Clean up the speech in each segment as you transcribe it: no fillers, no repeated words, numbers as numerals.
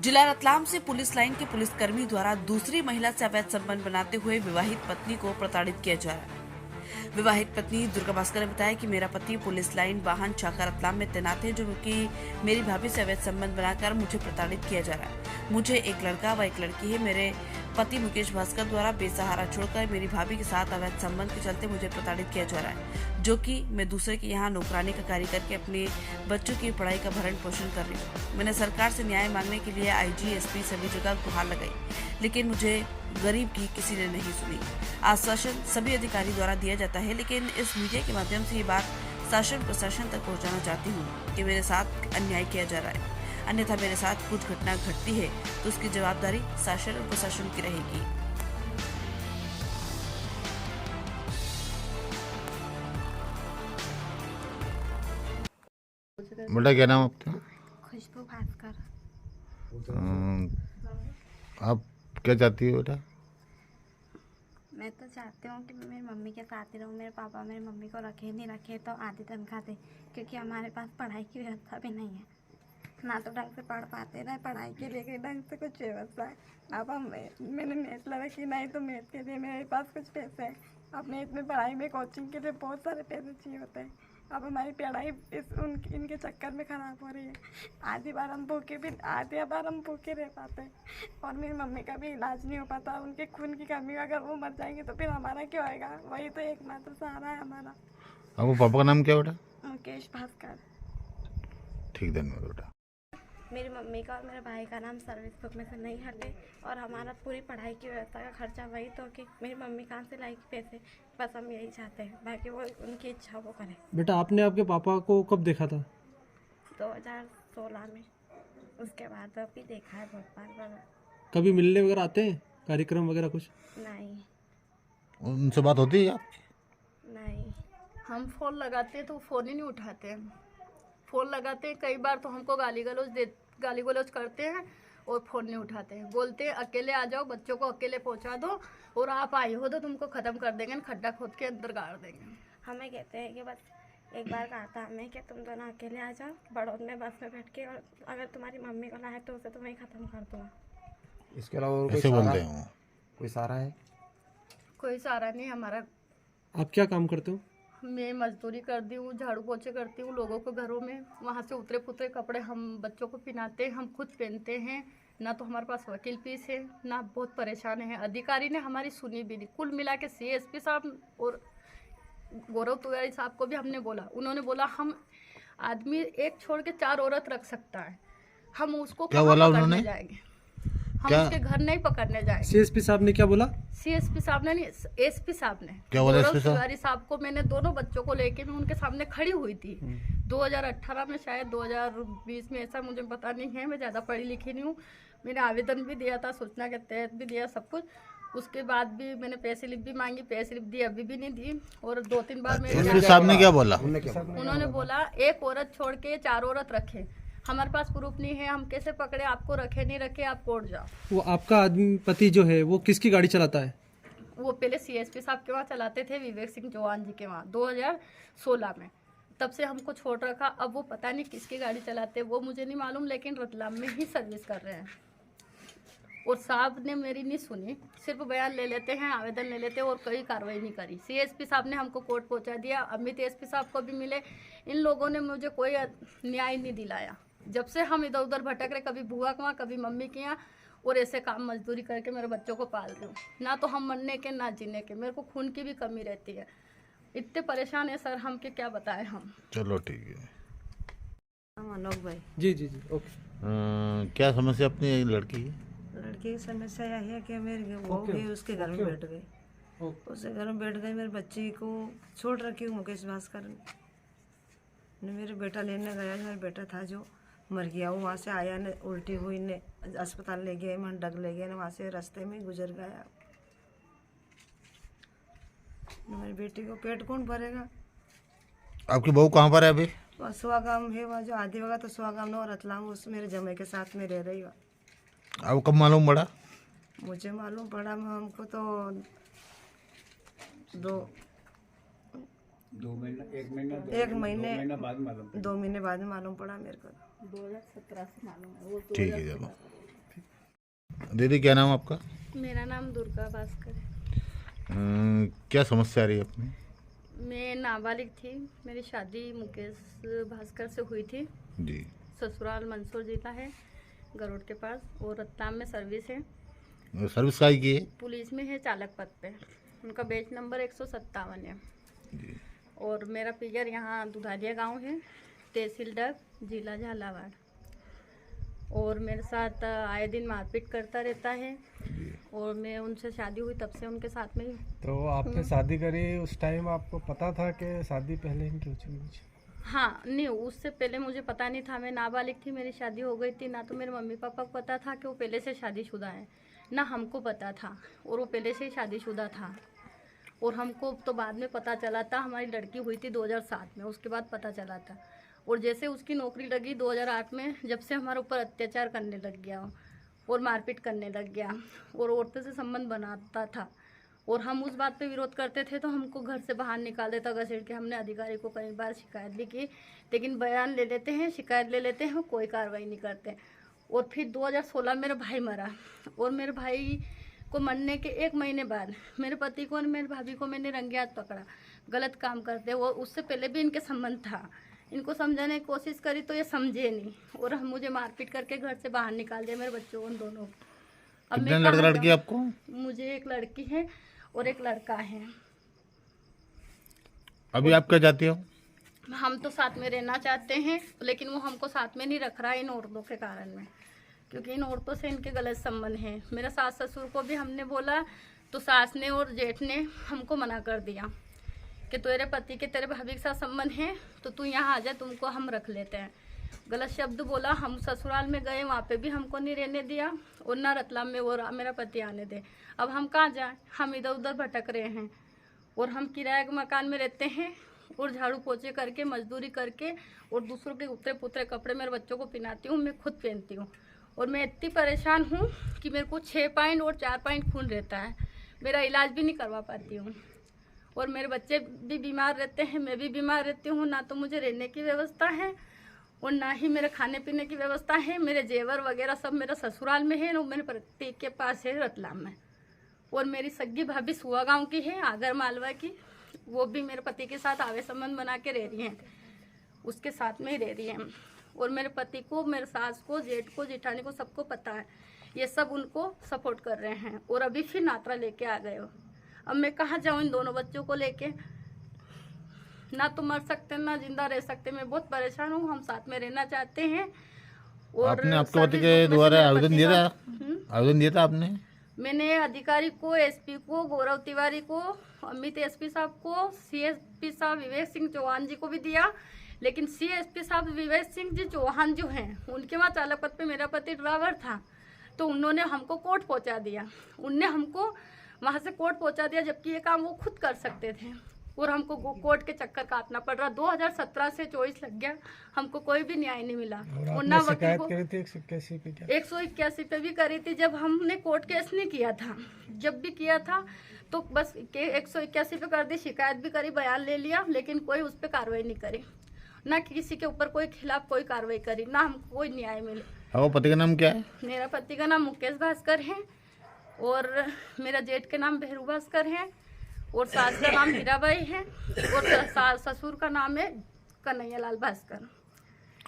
जिला रतलाम से police line के पुलिसकर्मी द्वारा दूसरी महिला से अवैध संबंध बनाते हुए विवाहित पत्नी को प्रताड़ित किया जा रहा है। विवाहित पत्नी दुर्गा भास्कर ने बताया कि मेरा पति पुलिस लाइन वाहन चाका रतलाम में तैनात है, जो कि मेरी भाभी से अवैध संबंध बनाकर मुझे प्रताड़ित किया जा रहा है। मुझे एक लड़का व एक लड़की है। मेरे पति मुकेश भास्कर द्वारा बेसहारा छोड़कर मेरी भाभी के साथ अवैध संबंध के चलते मुझे प्रताड़ित किया जा रहा है, जो कि मैं दूसरे के यहाँ नौकरानी का कार्य करके अपने बच्चों की पढ़ाई का भरण पोषण कर रही हूँ। मैंने सरकार से न्याय मांगने के लिए आईजी, एसपी सभी जगह गुहार लगाई, लेकिन मुझे गरीब की किसी ने नहीं सुनी। आश्वासन सभी अधिकारी द्वारा दिया जाता है, लेकिन इस मीडिया के माध्यम से ये बात शासन प्रशासन तक पहुँचाना चाहती हूँ कि मेरे साथ अन्याय किया जा रहा है, अन्यथा मेरे साथ कुछ घटना घटती है तो उसकी जवाबदारी शासन और प्रशासन की रहेगी। बेटा क्या नाम आपका? खुशबू भास्कर। आप क्या चाहती हो बेटा? मैं तो चाहती हूँ कि मैं मेरी मम्मी के साथ ही रहूँ। मेरे पापा मेरी मम्मी को रखे नहीं रखे तो आधी तनख्वाह दे, क्योंकि हमारे पास पढ़ाई की व्यवस्था भी नहीं है। ना तो ढंग से पढ़ पाते, ना पढ़ाई के लिए ढंग से कुछ व्यवस्था है। अब मैंने नेट लगा कि नहीं, तो नेट के लिए मेरे पास कुछ पैसे हैं। अब नेट में पढ़ाई में कोचिंग के लिए बहुत सारे पैसे चाहिए होते हैं। अब हमारी पढ़ाई इनके चक्कर में ख़राब हो रही है। आधी बार हम भूखे रह पाते हैं, और मेरी मम्मी का भी इलाज नहीं हो पाता। उनके खून की कमी, अगर वो मर जाएंगे तो फिर हमारा क्या होएगा? वही तो एकमात्र सहारा है हमारा। आपको पापा का नाम क्या बेटा? मुकेश भास्कर। ठीक, धन्यवाद बेटा। मेरी मम्मी का और मेरे भाई का नाम सर्विस बुक में से नहीं हटे, और हमारा पूरी पढ़ाई की व्यवस्था का खर्चा वही तो कि मेरी मम्मी कहाँ से लाएगी पैसे। बस हम यही चाहते हैं, बाकी वो उनकी इच्छा वो करें। बेटा आपने आपके पापा को कब देखा था? 2016 में। उसके बाद भी देखा है बहुत बार। कभी मिलने वगैरह आते हैं, कार्यक्रम वगैरह कुछ? नहीं उनसे बात होती है आपकी? नहीं। हम फ़ोन लगाते हैं तो वो फ़ोन ही नहीं उठाते हैं। फ़ोन लगाते हैं कई बार तो हमको गाली गलौज करते हैं और फ़ोन नहीं उठाते हैं। बोलते हैं अकेले आ जाओ, बच्चों को अकेले पहुंचा दो, और आप आई हो तो तुमको ख़त्म कर देंगे, खड्डा खोद के अंदर गाड़ देंगे। हमें कहते हैं कि बस एक बार कहा था हमें कि तुम दोनों अकेले आ जाओ बड़ौद में बस में बैठ के, और अगर तुम्हारी मम्मी को लाए तो उसे तुम्हें ख़त्म कर दूँगा। इसके अलावा और ऐसे बोलते हैं वो। कोई सहारा है? कोई सहारा नहीं हमारा। आप क्या काम करते हो? मैं मजदूरी करती हूँ, झाड़ू पोछे करती हूँ लोगों के घरों में। वहाँ से उतरे पुतरे कपड़े हम बच्चों को पहनाते हैं, हम खुद पहनते हैं। ना तो हमारे पास वकील फीस है, ना बहुत परेशान है। अधिकारी ने हमारी सुनी भी नहीं। कुल मिला के CSP साहब और गौरव तिवारी साहब को भी हमने बोला, उन्होंने बोला हम आदमी एक छोड़ के 4 औरत रख सकता है, हम उसको क्या कहाँ बोला पकड़ने उन्होंने? जाएंगे? हम क्या? उसके घर नहीं पकड़ने जाएंगे। CSP साहब ने क्या बोला? CSP साहब ने नहीं, SP साहब ने। क्या बोला गौरव SP साहब? तिवारी साहब को मैंने दोनों बच्चों को लेके मैं उनके सामने खड़ी हुई थी 2018 में, शायद 2020 में, ऐसा मुझे पता नहीं है, मैं ज़्यादा पढ़ी लिखी नहीं हूँ। मैंने आवेदन भी दिया था, सूचना के तहत भी दिया, सब कुछ। उसके बाद भी मैंने पैसे स्लिप भी मांगी, पैसे स्लिप दी, अभी भी नहीं दी। और 2-3 बार एसपी साहब ने क्या बोला? उन्होंने बोला एक औरत छोड़ के 4 औरत रखे। हमारे पास प्रूफ नहीं है, हम कैसे पकड़े आपको? रखे नहीं रखे, आप कोर्ट जाओ। वो आपका आदमी पति जो है वो किसकी गाड़ी चलाता है? वो पहले CSP साहब के वहाँ चलाते थे, विवेक सिंह चौहान जी के वहाँ 2016 में। तब से हमको छोड़ रखा। अब वो पता नहीं किसकी गाड़ी चलाते, वो मुझे नहीं मालूम, लेकिन रतलाम में ही सर्विस कर रहे हैं। और साहब ने मेरी नहीं सुनी, सिर्फ बयान ले लेते हैं, आवेदन ले लेते हैं, और कोई कार्रवाई नहीं करी। CSP साहब ने हमको कोर्ट पहुंचा दिया, अमित SP साहब को भी मिले। इन लोगों ने मुझे कोई न्याय नहीं दिलाया। जब से हम इधर उधर भटक रहे, कभी बुआ के वहाँ, कभी मम्मी के यहाँ, और ऐसे काम मजदूरी करके मेरे बच्चों को पाल रही हूँ। ना तो हम मरने के ना जीने के, मेरे को खून की भी कमी रहती है। इतने परेशान है सर, हम के क्या बताएं हम। चलो ठीक है। मनोज भाई। जी जी जी, ओके। क्या समस्या अपनी लड़की की? लड़की की समस्या यह है कि मेरे वो भी उसके घर में बैठ गई। उसके घर में बैठ गई, मेरे बच्ची को छोड़ रखी हूँ मुकेश भास्कर ने। मेरे बेटा लेने गया, मेरा बेटा था जो मर गया, वो वहाँ से आया ने उल्टी हुई ने अस्पताल ले गए, मंडक ले गए, वहाँ से रास्ते में गुजर गया। मेरी बेटी को पेट कौन भरेगा? आपकी बहू कहाँ पर है अभी? वह सुहागाम है, वह जो आदि वगैरह तो सुहागाम न रतलाम, उस मेरे जमाई के साथ में रह रही। आपको कब मालूम पड़ा? मुझे मालूम पड़ा, हमको तो 2 महीने बाद में मालूम पड़ा मेरे को। 2017 से मालूम है वो। ठीक है चलो। दीदी क्या नाम आपका? मेरा नाम दुर्गा भास्कर है। क्या समस्या आ रही है अपनी? मैं नाबालिग थी, मेरी शादी मुकेश भास्कर से हुई थी। जी। ससुराल मंदसौर जिला है, गरुड़ के पास, और रतलाम में सर्विस है। सर्विस का की है? पुलिस में है, चालक पद पे। उनका बैच नंबर 157 है। जी। और मेरा पिगर यहाँ दुधारिया गांव है, तहसील डग, जिला झालावाड़। और मेरे साथ आए दिन मारपीट करता रहता है। और मैं उनसे शादी हुई तब से उनके साथ में ही। तो आपने शादी करी उस टाइम आपको पता था कि शादी पहले ही क्यों हुई? हाँ, नहीं, उससे पहले मुझे पता नहीं था। मैं नाबालिग थी, मेरी शादी हो गई थी। ना तो मेरे मम्मी पापा को पता था कि वो पहले से शादीशुदा है, ना हमको पता था। और वो पहले से ही शादीशुदा था। और हमको तो बाद में पता चला था, हमारी लड़की हुई थी 2007 में, उसके बाद पता चला था। और जैसे उसकी नौकरी लगी 2008 में, जब से हमारे ऊपर अत्याचार करने लग गया और मारपीट करने लग गया और औरतों से संबंध बनाता था। और हम उस बात पे विरोध करते थे तो हमको घर से बाहर निकाल देता घसीट के। हमने अधिकारी को कई बार शिकायत भी की, लेकिन बयान ले लेते हैं, शिकायत ले लेते हैं, कोई कार्रवाई नहीं करते। और फिर 2016 मेरा भाई मरा, और मेरे भाई को मरने के 1 महीने बाद मेरे पति को और मेरे भाभी को मैंने रंगे हाथ पकड़ा, गलत काम करते। और उससे पहले भी इनके संबंध था। इनको समझाने की कोशिश करी तो ये समझे नहीं, और हम मुझे मारपीट करके घर से बाहर निकाल दिया, मेरे बच्चों उन दोनों। अब कितने मैं लड़का कहाँ लड़की जाऊँ? आपको? मुझे एक लड़की है और एक लड़का है। अभी आप क्या चाहती हो? हम तो साथ में रहना चाहते हैं, लेकिन वो हमको साथ में नहीं रख रहा है इन औरतों के कारण में, क्योंकि इन औरतों से इनके गलत संबंध हैं। मेरा सास ससुर को भी हमने बोला तो सास ने और जेठ ने हमको मना कर दिया कि तेरे पति के तेरे भाभी के साथ संबंध है तो तू यहाँ आ जा, तुमको हम रख लेते हैं। गलत शब्द बोला। हम ससुराल में गए, वहाँ पे भी हमको नहीं रहने दिया, और ना रतलाम में वो मेरा पति आने दे। अब हम कहाँ जाएं? हम इधर उधर भटक रहे हैं, और हम किराए के मकान में रहते हैं, और झाड़ू पोछे करके मजदूरी करके, और दूसरों के उतरे पुतरे कपड़े मेरे बच्चों को पहनाती हूँ, मैं खुद पहनती हूँ। और मैं इतनी परेशान हूँ कि मेरे को 6 पॉइंट और 4 पॉइंट खून रहता है, मेरा इलाज भी नहीं करवा पाती हूँ। और मेरे बच्चे भी बीमार रहते हैं, मैं भी बीमार रहती हूँ। ना तो मुझे रहने की व्यवस्था है और ना ही मेरे खाने पीने की व्यवस्था है। मेरे जेवर वगैरह सब मेरा ससुराल में है, और मेरे पति के पास है रतलाम में। और मेरी सग्गी भाभी सुआ गांव की है, आगर मालवा की, वो भी मेरे पति के साथ आवे संबंध बना के रह रही हैं, उसके साथ में ही रह रही हैं। और मेरे पति को, मेरे सास को, जेठ को, जेठानी को, सबको पता है। ये सब उनको सपोर्ट कर रहे हैं, और अभी फिर नात्रा लेके आ गए हो। अब मैं कहाँ जाऊँ इन दोनों बच्चों को लेके? ना तो मर सकते ना जिंदा रह सकते। मैं बहुत परेशान हूँ, हम साथ में रहना चाहते हैं। और आपने आपके पति के द्वारा आवेदन दिया था? आवेदन दिया था आपने? मैंने अधिकारी को, एसपी को, गौरव तिवारी को, अमित एसपी साहब को, सीएसपी साहब विवेक सिंह चौहान जी को भी दिया। लेकिन सीएसपी साहब विवेक सिंह जी चौहान जो हैं, उनके वहाँ चालक पद पे मेरा पति ड्राइवर था, तो उन्होंने हमको कोर्ट पहुँचा दिया। उनने हमको वहाँ से कोर्ट पहुँचा दिया, जबकि ये काम वो खुद कर सकते थे, और हमको कोर्ट के चक्कर काटना पड़ रहा। 2017 से 24 लग गया, हमको कोई भी न्याय नहीं मिला। और ना वकील को 181 पे भी करी थी, जब हमने कोर्ट केस नहीं किया था। जब भी किया था तो बस 181 पे कर दी, शिकायत भी करी, बयान ले लिया, लेकिन कोई उस पर कार्रवाई नहीं करी। ना किसी के ऊपर कोई खिलाफ कोई कार्रवाई करी, ना हमको कोई न्याय मिले। आपके पति का नाम क्या है? मेरा पति का नाम मुकेश भास्कर है, और मेरा जेठ के नाम भैरू भास्कर है, और सास का नाम हीराबाई है, और ससुर का नाम है कन्हैया लाल भास्कर।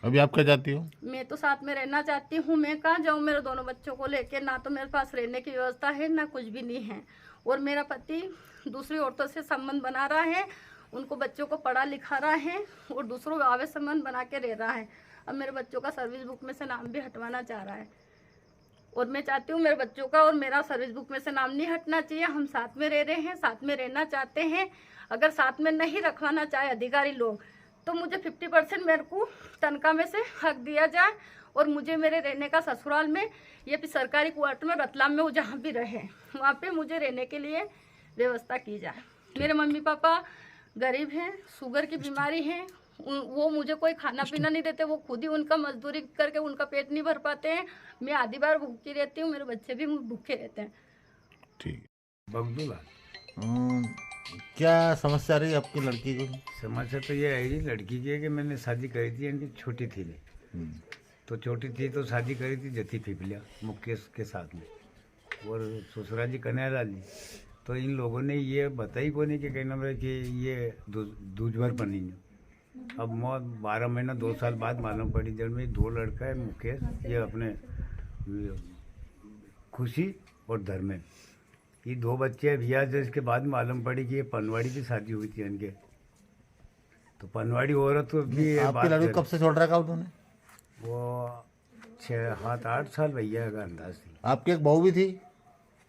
अभी आप क्या चाहती हो? मैं तो साथ में रहना चाहती हूँ। मैं कहाँ जाऊँ मेरे दोनों बच्चों को लेके? ना तो मेरे पास रहने की व्यवस्था है, ना कुछ भी नहीं है। और मेरा पति दूसरी औरतों से संबंध बना रहा है, उनको बच्चों को पढ़ा लिखा रहा है, और दूसरों आवे संबंध बना के रह रहा है। अब मेरे बच्चों का सर्विस बुक में से नाम भी हटवाना चाह रहा है, और मैं चाहती हूँ मेरे बच्चों का और मेरा सर्विस बुक में से नाम नहीं हटना चाहिए। हम साथ में रह रहे हैं, साथ में रहना चाहते हैं। अगर साथ में नहीं रखवाना चाहे अधिकारी लोग, तो मुझे 50% मेरे को तनख्वाह में से हक दिया जाए, और मुझे मेरे रहने का ससुराल में या फिर सरकारी क्वार्टर में रतलाम में वो जहाँ भी रहे, वहाँ पे मुझे रहने के लिए व्यवस्था की जाए। मेरे मम्मी पापा गरीब हैं, शुगर की बीमारी है, वो मुझे कोई खाना पीना नहीं देते। वो खुद ही उनका मजदूरी करके उनका पेट नहीं भर पाते हैं। मैं आधी बार भूखी रहती हूँ, मेरे बच्चे भी भूखे रहते हैं। ठीक। बब्दुला क्या समस्या रही आपकी लड़की को? समस्या तो ये है जी लड़की की है कि मैंने शादी करी थी, इनकी छोटी थी तो छोटी थी तो शादी करी थी जती फिपलिया मुकेश के साथ में। और ससुरा जी कन्हैयालाल जी। तो इन लोगों ने ये बताई को नहीं कि कहना मेरे कि ये दूजभर पनी है। अब मौत 12 महीना 2 साल बाद मालूम पड़ी जब में 2 लड़का है मुकेश, ये अपने खुशी और धर्मेंद्र, ये 2 बच्चे हैं भैया। जिसके बाद मालूम पड़ी कि ये पनवाड़ी की शादी हुई थी इनके। तो पनवाड़ी औरत तो भी आपकी लड़की कब से छोड़ रखा उन्होंने? वो 6-8 साल भैया का अंदाज थी। आपकी एक बहू भी थी?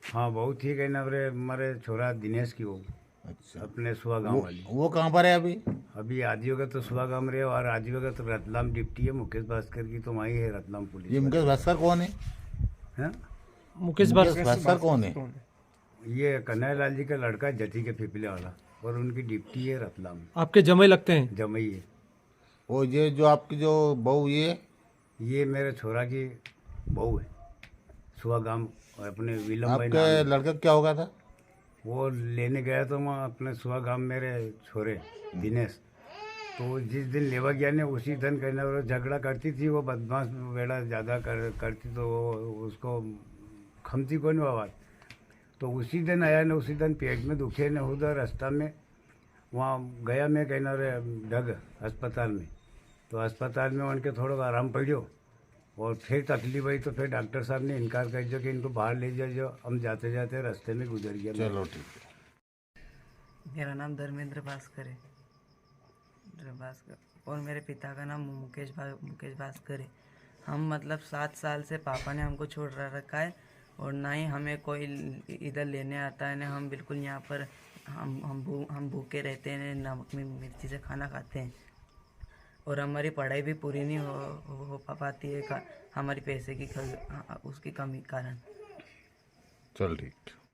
हाँ बहुत ठीक है ना, हमारे छोरा दिनेश की वो अच्छा, अपने सुहा गाँव वाली। वो कहाँ पर है अभी? अभी आदियों का तो सुहा गाँव रहे और आदियों का तो रतलाम डिप्टी है मुकेश भास्कर की, तो वहीं है रतलाम पुलिस। ये मुकेश भास्कर कौन है? हैं? मुकेश भास्कर कौन है? ये कन्हैयालाल जी का लड़का है, जती के पिपले वाला, और उनकी डिप्टी है रतलाम, आपके जमाई लगते हैं? जमई है। वो ये जो आपकी जो बहू ये मेरे छोरा की बहू है, सुहा गाँव, और अपने विलम भाई नाम आपके है। लड़का क्या होगा था? वो लेने गया तो वहाँ अपने सुहा गाँव मेरे छोरे दिनेश। तो जिस दिन लेवा गया ने उसी दिन कहना वो झगड़ा करती थी, वो बदमाश बेड़ा ज़्यादा करती, तो वो उसको खमती कौन आवाज़। तो उसी दिन आया ने, उसी दिन पेट में दुखे ने, उधर रास्ता में वहाँ गया मैं कहना रे ढग अस्पताल में। तो अस्पताल में उनके थोड़ा आराम पड़ो और फिर तकलीफ आई, तो फिर डॉक्टर साहब ने इनकार कर दिया कि इनको बाहर ले जाओ। हम जाते जाते रास्ते में गुजर गया। चलो ठीक है। मेरा नाम धर्मेंद्र भास्कर है, और मेरे पिता का नाम मुकेश भास्कर है। हम मतलब 7 साल से पापा ने हमको छोड़ रखा है, और ना ही हमें कोई इधर लेने आता है, ना हम बिल्कुल यहाँ पर हम भूखे रहते हैं, नमक में मिर्ची से खाना खाते हैं, और हमारी पढ़ाई भी पूरी नहीं हो पाती है हमारी पैसे की उसकी कमी कारण। चल ठीक।